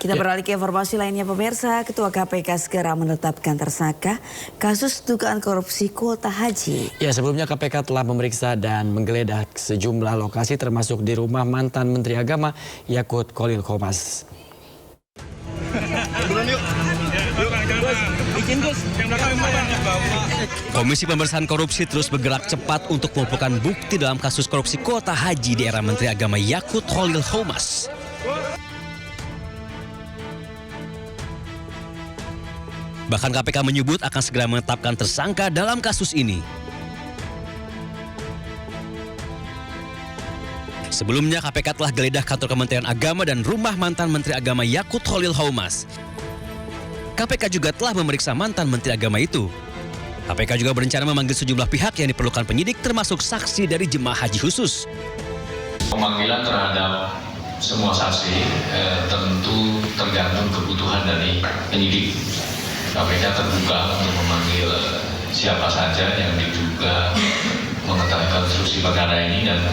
Kita beralih ke informasi lainnya pemirsa, Ketua KPK segera menetapkan tersangka kasus dugaan korupsi kuota haji. Ya, sebelumnya KPK telah memeriksa dan menggeledah sejumlah lokasi termasuk di rumah mantan Menteri Agama Yakut Khalil Qomas. Komisi Pemberantasan Korupsi terus bergerak cepat untuk mengumpulkan bukti dalam kasus korupsi kuota haji di era Menteri Agama Yakut Khalil Qomas. Bahkan KPK menyebut akan segera menetapkan tersangka dalam kasus ini. Sebelumnya KPK telah geledah kantor Kementerian Agama dan rumah mantan Menteri Agama Yakut Khalil Qomas. KPK juga telah memeriksa mantan Menteri Agama itu. KPK juga berencana memanggil sejumlah pihak yang diperlukan penyidik termasuk saksi dari jemaah haji khusus. Pemanggilan terhadap semua saksi tentu tergantung kebutuhan dari penyidik. KPK terbuka untuk memanggil siapa saja yang diduga mengetahui konstruksi perkara ini dan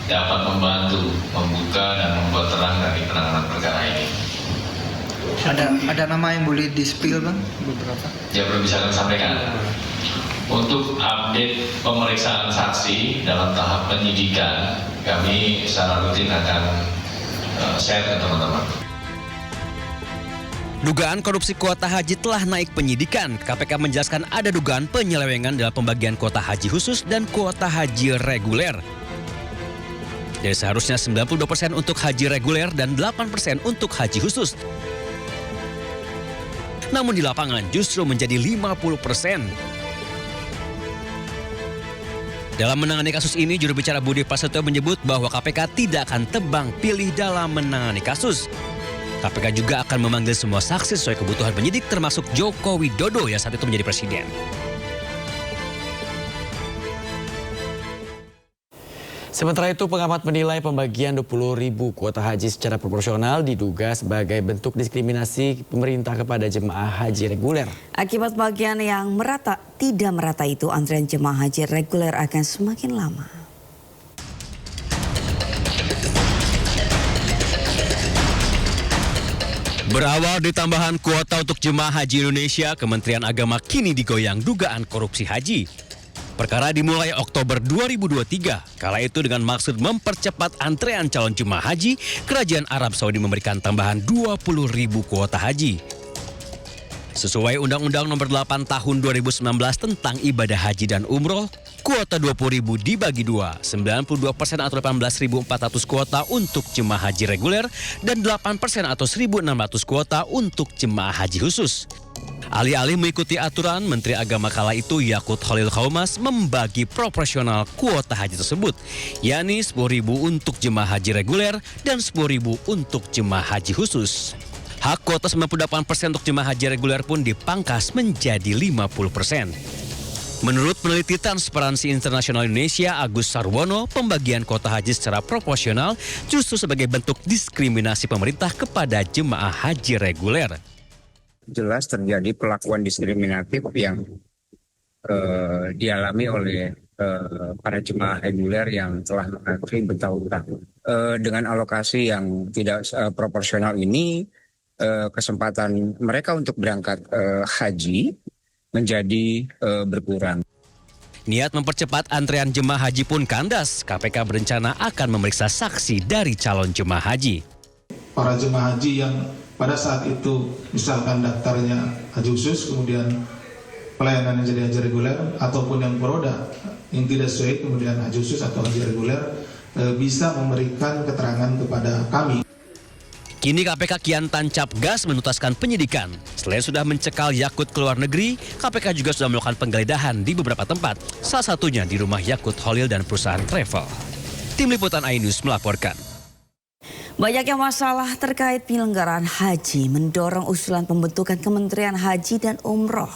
dapat membantu membuka dan membuat terang dari penanganan perkara ini. Ada nama yang boleh di-spill, Bang? Beberapa? Ya, belum bisa kami sampaikan. Untuk update pemeriksaan saksi dalam tahap penyidikan, kami secara rutin akan share ke teman-teman. Dugaan korupsi kuota haji telah naik penyidikan. KPK menjelaskan ada dugaan penyelewengan dalam pembagian kuota haji khusus dan kuota haji reguler. Jadi seharusnya 92% untuk haji reguler dan 8% untuk haji khusus. Namun di lapangan justru menjadi 50%. Dalam menangani kasus ini, juru bicara Budi Prasetyo menyebut bahwa KPK tidak akan tebang pilih dalam menangani kasus. KPK juga akan memanggil semua saksi sesuai kebutuhan penyidik termasuk Joko Widodo yang saat itu menjadi presiden. Sementara itu, pengamat menilai pembagian 20.000 kuota haji secara proporsional diduga sebagai bentuk diskriminasi pemerintah kepada jemaah haji reguler. Akibat bagian yang tidak merata itu, antrian jemaah haji reguler akan semakin lama. Berawal di tambahan kuota untuk jemaah haji Indonesia, Kementerian Agama kini digoyang dugaan korupsi haji. Perkara dimulai Oktober 2023. Kala itu dengan maksud mempercepat antrean calon jemaah haji, Kerajaan Arab Saudi memberikan tambahan 20.000 kuota haji. Sesuai Undang-Undang Nomor 8 Tahun 2019 tentang ibadah haji dan umroh, kuota 20.000 dibagi dua, 92% atau 18.400 kuota untuk jemaah haji reguler dan 8% atau 1.600 kuota untuk jemaah haji khusus. Alih-alih mengikuti aturan, Menteri Agama kala itu Yakut Khalil Qomas membagi proporsional kuota haji tersebut, yakni 10.000 untuk jemaah haji reguler dan 10.000 untuk jemaah haji khusus. Hak kuota 98% untuk jemaah haji reguler pun dipangkas menjadi 50%. Menurut peneliti Transparansi Internasional Indonesia Agus Sarwono, pembagian kuota haji secara proporsional justru sebagai bentuk diskriminasi pemerintah kepada jemaah haji reguler. Jelas terjadi perlakuan diskriminatif yang dialami oleh para jemaah reguler yang telah mengantri bertahun-tahun. Dengan alokasi yang tidak proporsional ini, kesempatan mereka untuk berangkat haji menjadi berkurang. Niat mempercepat antrean jemaah haji pun kandas. KPK berencana akan memeriksa saksi dari calon jemaah haji. Para jemaah haji yang pada saat itu misalkan daftarnya haji khusus, kemudian pelayanannya jadi haji reguler, ataupun yang beroda yang tidak sesuai kemudian haji khusus atau haji reguler, bisa memberikan keterangan kepada kami. Kini KPK kian tancap gas menuntaskan penyidikan. Selain sudah mencekal Yakut ke luar negeri, KPK juga sudah melakukan penggeledahan di beberapa tempat, salah satunya di rumah Yakut Khalil dan perusahaan travel. Tim Liputan iNews melaporkan. Banyaknya masalah terkait penyelenggaraan haji mendorong usulan pembentukan Kementerian Haji dan Umroh.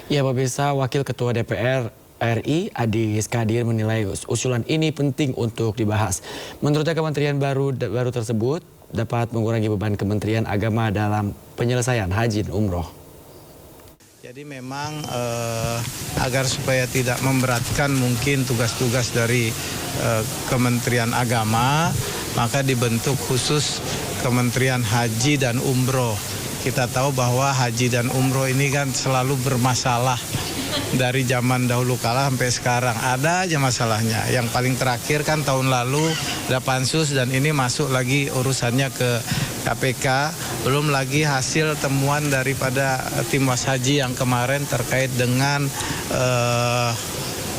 Ya, pemirsa, Wakil Ketua DPR RI Adi Skadir menilai usulan ini penting untuk dibahas. Menurutnya kementerian baru tersebut dapat mengurangi beban Kementerian Agama dalam penyelesaian haji dan umroh. Jadi memang agar supaya tidak memberatkan mungkin tugas-tugas dari Kementerian Agama, maka dibentuk khusus Kementerian Haji dan Umroh. Kita tahu bahwa haji dan umroh ini kan selalu bermasalah dari zaman dahulu kala sampai sekarang. Ada aja masalahnya. Yang paling terakhir kan tahun lalu ada pansus dan ini masuk lagi urusannya ke KPK. Belum lagi hasil temuan daripada tim Washaji yang kemarin terkait dengan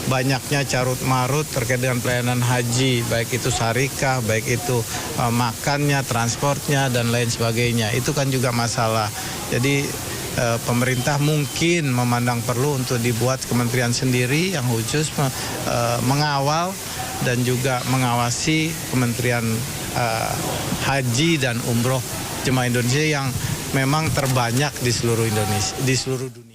banyaknya carut marut terkait dengan pelayanan haji, baik itu syarikah, baik itu makannya, transportnya, dan lain sebagainya. Itu kan juga masalah. Jadi pemerintah mungkin memandang perlu untuk dibuat kementerian sendiri yang khusus mengawal dan juga mengawasi Kementerian Haji dan Umroh Jemaah Indonesia yang memang terbanyak di seluruh Indonesia, di seluruh dunia.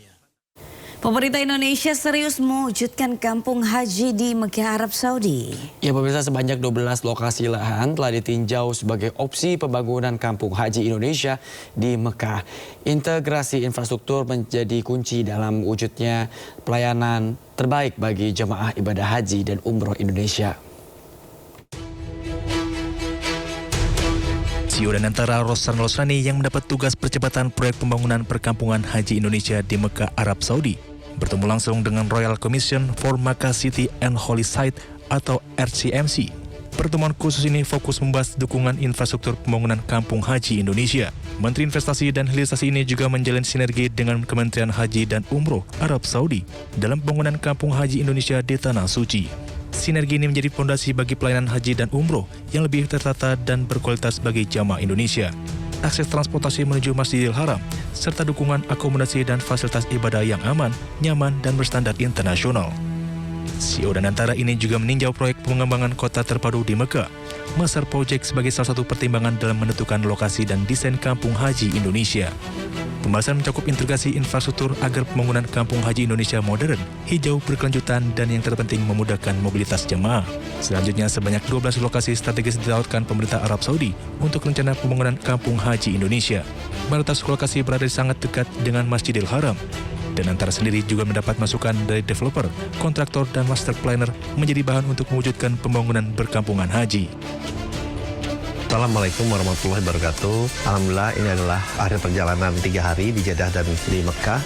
Pemerintah Indonesia serius mewujudkan kampung haji di Mekah, Arab Saudi. Ya pemirsa, sebanyak 12 lokasi lahan telah ditinjau sebagai opsi pembangunan kampung haji Indonesia di Mekah. Integrasi infrastruktur menjadi kunci dalam wujudnya pelayanan terbaik bagi jemaah ibadah haji dan umroh Indonesia. CEO dan antara Roslan Losrani yang mendapat tugas percepatan proyek pembangunan perkampungan haji Indonesia di Mekah, Arab Saudi, bertemu langsung dengan Royal Commission for Makkah City and Holy Site atau RCMC. Pertemuan khusus ini fokus membahas dukungan infrastruktur pembangunan kampung haji Indonesia. Menteri Investasi dan Hilirisasi ini juga menjalin sinergi dengan Kementerian Haji dan Umroh Arab Saudi dalam pembangunan kampung haji Indonesia di Tanah Suci. Sinergi ini menjadi fondasi bagi pelayanan haji dan umroh yang lebih tertata dan berkualitas bagi jamaah Indonesia. Akses transportasi menuju Masjidil Haram, serta dukungan akomodasi dan fasilitas ibadah yang aman, nyaman, dan berstandar internasional. CEO dan antara ini juga meninjau proyek pengembangan kota terpadu di Mekah. Masar Project sebagai salah satu pertimbangan dalam menentukan lokasi dan desain kampung haji Indonesia. Pembahasan mencakup integrasi infrastruktur agar pembangunan kampung haji Indonesia modern, hijau, berkelanjutan, dan yang terpenting memudahkan mobilitas jemaah. Selanjutnya, sebanyak 12 lokasi strategis ditawarkan pemerintah Arab Saudi untuk rencana pembangunan kampung haji Indonesia. Mayoritas lokasi berada sangat dekat dengan Masjidil Haram. Dan antara sendiri juga mendapat masukan dari developer, kontraktor, dan master planner menjadi bahan untuk mewujudkan pembangunan berkampungan haji. Assalamualaikum warahmatullahi wabarakatuh. Alhamdulillah ini adalah akhir perjalanan 3 hari di Jeddah dan di Mekah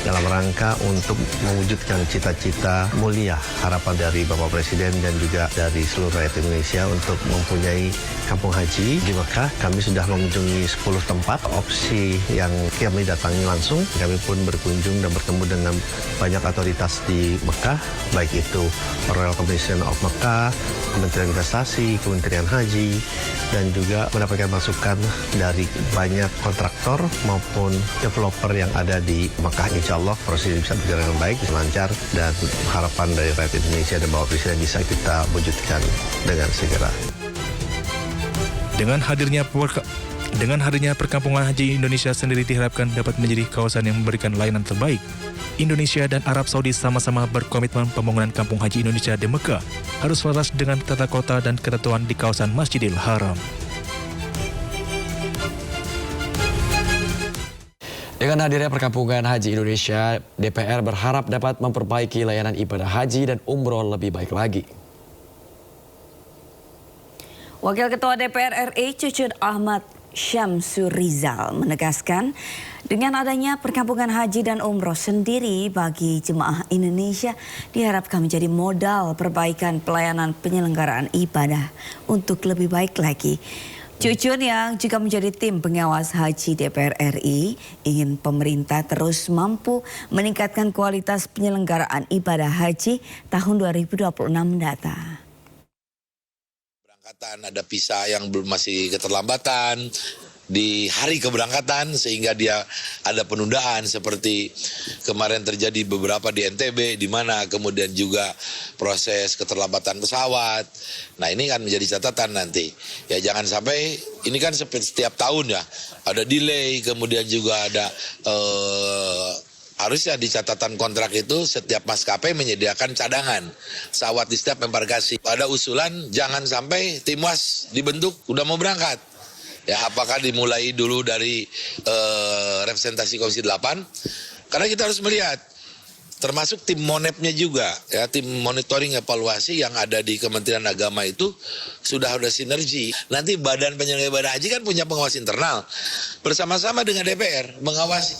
dalam rangka untuk mewujudkan cita-cita mulia harapan dari Bapak Presiden dan juga dari seluruh rakyat Indonesia untuk mempunyai kampung haji di Mekah. Kami sudah mengunjungi 10 tempat opsi yang kami datangi langsung. Kami pun berkunjung dan bertemu dengan banyak otoritas di Mekah, baik itu Royal Commission of Mekah, Kementerian Investasi, Kementerian Haji, dan juga mendapatkan masukan dari banyak kontraktor maupun developer yang ada di Mekah. Insya Allah proses bisa berjalan dengan baik, lancar, dan harapan dari rakyat Indonesia dan Bapak Presiden bisa kita wujudkan dengan segera. Dengan hadirnya perkampungan haji Indonesia sendiri diharapkan dapat menjadi kawasan yang memberikan layanan terbaik. Indonesia dan Arab Saudi sama-sama berkomitmen pembangunan kampung haji Indonesia di Mekah harus selaras dengan tata kota dan ketentuan di kawasan Masjidil Haram. Dengan hadirnya perkampungan haji Indonesia, DPR berharap dapat memperbaiki layanan ibadah haji dan umroh lebih baik lagi. Wakil Ketua DPR RI Cucun Ahmad Syamsurizal menegaskan dengan adanya perkampungan haji dan umroh sendiri bagi jemaah Indonesia diharapkan menjadi modal perbaikan pelayanan penyelenggaraan ibadah untuk lebih baik lagi. Cucun yang juga menjadi tim pengawas haji DPR RI ingin pemerintah terus mampu meningkatkan kualitas penyelenggaraan ibadah haji tahun 2026 mendatang. Ada visa yang belum masih keterlambatan di hari keberangkatan sehingga dia ada penundaan seperti kemarin terjadi beberapa di NTB di mana kemudian juga proses keterlambatan pesawat. Nah ini kan menjadi catatan nanti. Ya jangan sampai ini kan setiap tahun ya ada delay kemudian juga ada harusnya di catatan kontrak itu setiap maskapai menyediakan cadangan pesawat di setiap embarkasi. Ada usulan jangan sampai Timwas dibentuk udah mau berangkat. Ya apakah dimulai dulu dari representasi Komisi 8? Karena kita harus melihat termasuk tim monepnya juga, ya tim monitoring evaluasi yang ada di Kementerian Agama itu sudah ada sinergi. Nanti Badan Penyelenggara Ibadah Haji kan punya pengawas internal bersama-sama dengan DPR mengawasi.